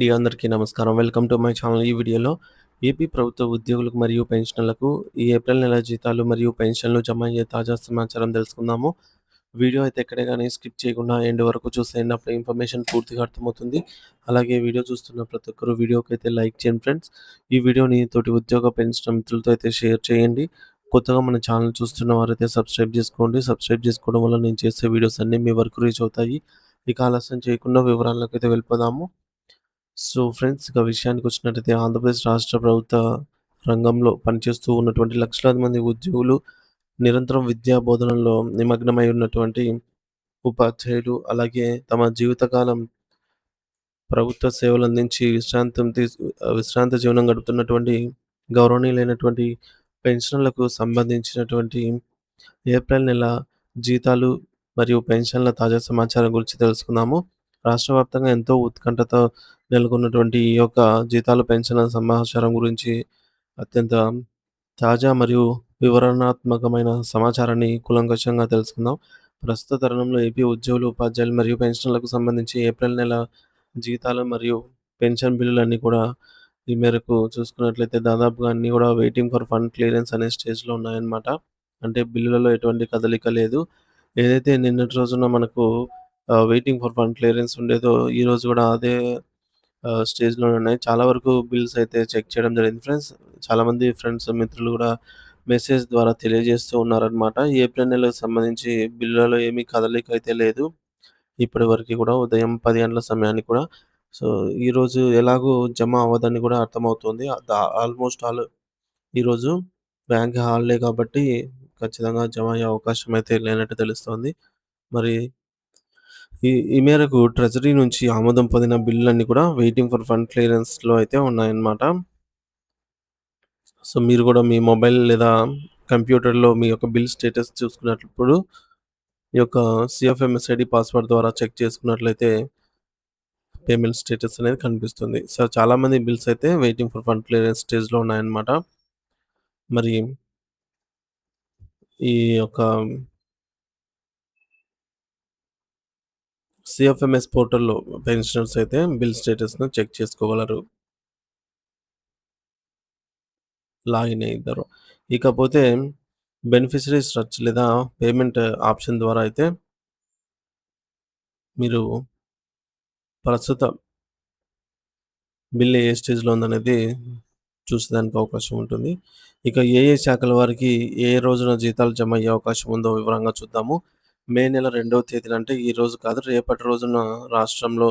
అండి. అందరికీ నమస్కారం. Welcome to my channel. ఈ వీడియోలో ఏపీ ప్రభుత్వ ఉద్యోగులకు మరియు పెన్షనర్లకు ఈ ఏప్రిల్ నెల జీతాలు మరియు పెన్షన్‌లు జమ అయ్యే తాజా సమాచారం తెలుసుకుందాము. వీడియో అయితే ఎక్కడ గాని స్కిప్ చేయకుండా ఎండ్ వరకు చూసేయండి. అప్పుడే ఇన్ఫర్మేషన్ పూర్తిగా అర్థమవుతుంది. అలాగే వీడియో చూస్తున్న ప్రతి ఒక్కరు వీడియోకైతే లైక్ చేయండి ఫ్రెండ్స్. ఈ వీడియోని తోటి ఉద్యోగ పెన్షన్ మిత్రులతో అయితే షేర్ చేయండి. కొత్తగా మన ఛానల్ చూస్తున్న వారైతే సబ్స్క్రైబ్ చేసుకోండి. సబ్స్క్రైబ్ చేసుకోవడం వల్ల నేను చేసే వీడియోస్ అన్నీ మీ వరకు రీచ్ అవుతాయి. ఇక ఆలస్యం చేయకుండా వివరాల్లోకైతే వెళ్ళిపోదాము. సో ఫ్రెండ్స్, ఇక విషయానికొచ్చినట్టయితే ఆంధ్రప్రదేశ్ రాష్ట్ర ప్రభుత్వ రంగంలో పనిచేస్తూ ఉన్నటువంటి లక్షలాది మంది ఉద్యోగులు, నిరంతరం విద్యా బోధనలో నిమగ్నమై ఉన్నటువంటి ఉపాధ్యాయులు, అలాగే తమ జీవితకాలం ప్రభుత్వ సేవలందించి విశ్రాంత జీవనం గడుపుతున్నటువంటి గౌరవనీయులైనటువంటి పెన్షనర్లకు సంబంధించినటువంటి ఏప్రిల్ నెల జీతాలు మరియు పెన్షన్ల తాజా సమాచారం గురించి తెలుసుకుందాము. రాష్ట్ర వ్యాప్తంగా ఎంతో ఉత్కంఠతో నెలకొన్నటువంటి ఈ యొక్క జీతాలు, పెన్షన్ల సమాచారం గురించి అత్యంత తాజా మరియు వివరణాత్మకమైన సమాచారాన్ని కూలంకషంగా తెలుసుకుందాం. ప్రస్తుత తరుణంలో ఏపీ ఉద్యోగులు, ఉపాధ్యాయులు మరియు పెన్షనర్లకు సంబంధించి ఏప్రిల్ నెల జీతాలు మరియు పెన్షన్ బిల్లులన్నీ కూడా ఈ మేరకు చూసుకున్నట్లయితే దాదాపుగా అన్నీ కూడా వెయిటింగ్ ఫర్ ఫండ్ క్లియరెన్స్ అనే స్టేజ్‌లో ఉన్నాయన్నమాట. అంటే బిల్లులలో ఎటువంటి కదలిక లేదు. ఏదైతే నిన్నటి రోజున మనకు వెయిటింగ్ ఫర్ ఫండ్ క్లియరెన్స్ ఉండేదో, ఈరోజు కూడా అదే స్టేజ్‌లోనే ఉన్నాయి. చాలా వరకు బిల్స్ అయితే చెక్ చేయడం జరిగింది ఫ్రెండ్స్. చాలామంది ఫ్రెండ్స్, మిత్రులు కూడా మెసేజ్ ద్వారా తెలియజేస్తూ ఉన్నారనమాట. ఏప్రిల్ నెలకు సంబంధించి బిల్లులలో ఏమీ కదలిక అయితే లేదు. ఇప్పటి వరకి కూడా ఉదయం 10 గంటల సమయానికి కూడా. సో, ఈరోజు ఎలాగో జమ అవ్వదని కూడా అర్థమవుతుంది. ఆల్మోస్ట్ ఆల్ ఈరోజు బ్యాంక్ హాలిడే కాబట్టి ఖచ్చితంగా జమ అయ్యే అవకాశం అయితే లేనట్టు తెలుస్తోంది. మరి ఈ ఈ మేరకు ట్రెజరీ నుంచి ఆమోదం పొందిన బిల్లులన్నీ కూడా వెయిటింగ్ ఫర్ ఫండ్ క్లియరెన్స్‌లో అయితే ఉన్నాయన్నమాట. సో, మీరు కూడా మీ మొబైల్ లేదా కంప్యూటర్‌లో మీ యొక్క బిల్ స్టేటస్ చూసుకున్నప్పుడు ఈ యొక్క సీఎఫ్ఎంఎస్ ఐడీ పాస్వర్డ్ ద్వారా చెక్ చేసుకున్నట్లయితే పేమెంట్ స్టేటస్ అనేది కనిపిస్తుంది. సో, చాలామంది బిల్స్ అయితే వెయిటింగ్ ఫర్ ఫండ్ క్లియరెన్స్ స్టేజ్‌లో ఉన్నాయన్నమాట. మరి ఈ యొక్క సీఎఫ్ఎంఎస్ పోర్టల్‌లో పెన్షనర్స్ అయితే బిల్ స్టేటస్‌ను చెక్ చేసుకోగలరు. లాగిన్ అయితారు. ఇకపోతే బెనిఫిషరీ సెర్చ్ లేదా పేమెంట్ ఆప్షన్ ద్వారా అయితే మీరు ప్రస్తుత బిల్ ఏ స్టేజ్‌లో ఉందనేది చూసేదానికి అవకాశం ఉంటుంది. ఇక ఏ ఏ శాఖల వారికి ఏ రోజున జీతాలు జమ అయ్యే అవకాశం ఉందో వివరంగా చూద్దాము. మే నెల 2వ తేదీన, అంటే ఈ రోజు కాదు, రేపటి రోజున రాష్ట్రంలో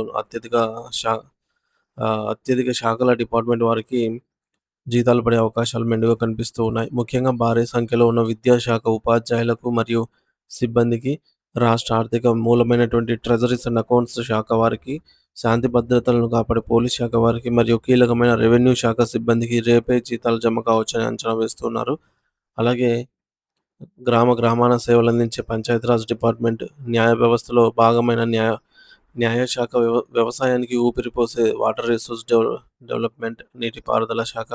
అత్యధిక శాఖల డిపార్ట్‌మెంట్ వారికి జీతాలు పడే అవకాశాలు మెండుగా కనిపిస్తూ ఉన్నాయి. ముఖ్యంగా భారీ సంఖ్యలో ఉన్న విద్యాశాఖ ఉపాధ్యాయులకు మరియు సిబ్బందికి, రాష్ట్ర ఆర్థిక మూలమైనటువంటి ట్రెజరీస్ అండ్ అకౌంట్స్ శాఖ వారికి, శాంతి భద్రతలను కాపాడే పోలీస్ శాఖ వారికి మరియు కీలకమైన రెవెన్యూ శాఖ సిబ్బందికి రేపే జీతాలు జమ కావచ్చని అంచనా వేస్తున్నారు. అలాగే గ్రామాన సేవలందించే పంచాయతీరాజ్ డిపార్ట్మెంట్, న్యాయ వ్యవస్థలో భాగమైన న్యాయశాఖ, వ్యవసాయానికి ఊపిరిపోసే వాటర్ రిసోర్స్ డెవలప్మెంట్, నీటిపారుదల శాఖ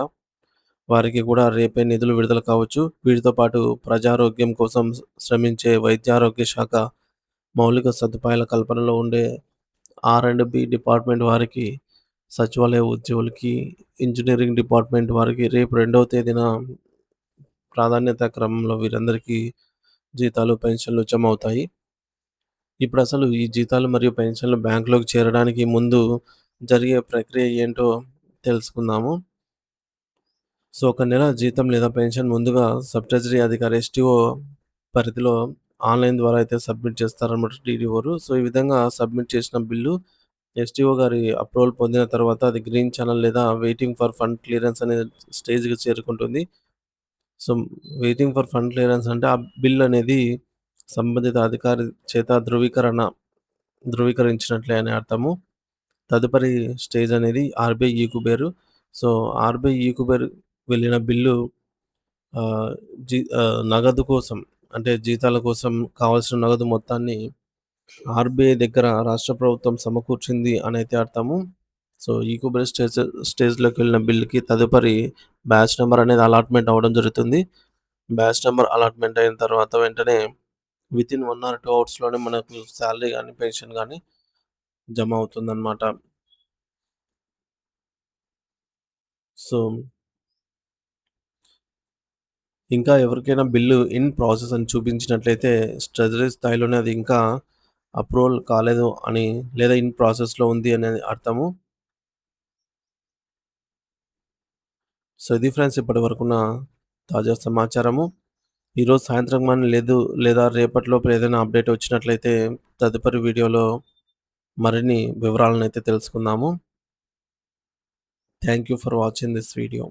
వారికి కూడా రేపే నిధులు విడుదల కావచ్చు. వీటితో పాటు ప్రజారోగ్యం కోసం శ్రమించే వైద్యారోగ్య శాఖ, మౌలిక సదుపాయాల కల్పనలో ఉండే ఆర్&బి డిపార్ట్మెంట్ వారికి, సచివాలయ ఉద్యోగులకి, ఇంజినీరింగ్ డిపార్ట్మెంట్ వారికి రేపు 2వ తేదీన ప్రాధాన్యత క్రమంలో వీరందరికీ జీతాలు, పెన్షన్‌లు జమ అవుతాయి. ఇప్పుడసలు ఈ జీతాలు మరియు పెన్షన్‌లు బ్యాంక్‌లోకి చేరడానికి ముందు జరిగే ప్రక్రియ ఏంటో తెలుసుకుందాము. సో, ఒక నెల జీతం లేదా పెన్షన్ ముందుగా సబ్ ట్రెజరీ అధికారి ఎస్‌టిఓ పరిధిలో ఆన్‌లైన్ ద్వారా అయితే సబ్మిట్ చేస్తారన్నమాట డీడీఓలు. సో, ఈ విధంగా సబ్మిట్ చేసిన బిల్లు ఎస్‌టిఓ గారి అప్రూవల్ పొందిన తర్వాత అది గ్రీన్ ఛానెల్ లేదా వెయిటింగ్ ఫర్ ఫండ్ క్లియరెన్స్ అనే స్టేజ్‌కి చేరుకుంటుంది. So, waiting for fund clearance అంటే ఆ బిల్ అనేది సంబంధిత అధికారి చేత ధృవీకరించినట్లే అని అర్థము. తదుపరి స్టేజ్ అనేది ఆర్‌బీఐ ఈ-కుబేర్. సో, ఆర్‌బీఐ ఈ-కుబేర్ వెళ్ళిన బిల్లు ఆహ్, నగదు కోసం, అంటే జీతాల కోసం కావాల్సిన నగదు మొత్తాన్ని ఆర్‌బీఐ దగ్గర రాష్ట్ర ప్రభుత్వం సమకూర్చింది అనైతే అర్థము. సో, ఈ-కుబేర్ స్టేజ్‌లోకి వెళ్ళిన బిల్‌కి తదుపరి బ్యాచ్ నంబర్ అనేది అలాట్‌మెంట్ అవ్వడం జరుగుతుంది. బ్యాచ్ నంబర్ అలాట్‌మెంట్ అయిన తర్వాత వెంటనే వితిన్ 1 ఆర్ 2 అవర్స్‌లోనే మనకు సాలరీ గాని, పెన్షన్ గాని జమ అవుతుందన్నమాట. సో, ఇంకా ఎవరికైనా బిల్లు ఇన్ ప్రాసెస్ అని చూపించినట్లయితే ట్రెజరీ స్థాయిలోనే అది ఇంకా అప్రూవల్ కాలేదు అని లేదా ఇన్ ప్రాసెస్‌లో ఉంది అనేది అర్థము. సో, ఇది ఫ్రెండ్స్ ఇప్పటివరకున్న తాజా సమాచారము. ఈరోజు సాయంత్రం గాని లేదా రేపటిలోపు ఏదైనా అప్డేట్ వచ్చినట్లయితే తదుపరి వీడియోలో మరిన్ని వివరాలనైతే తెలుసుకుందాము. Thank you for watching this video.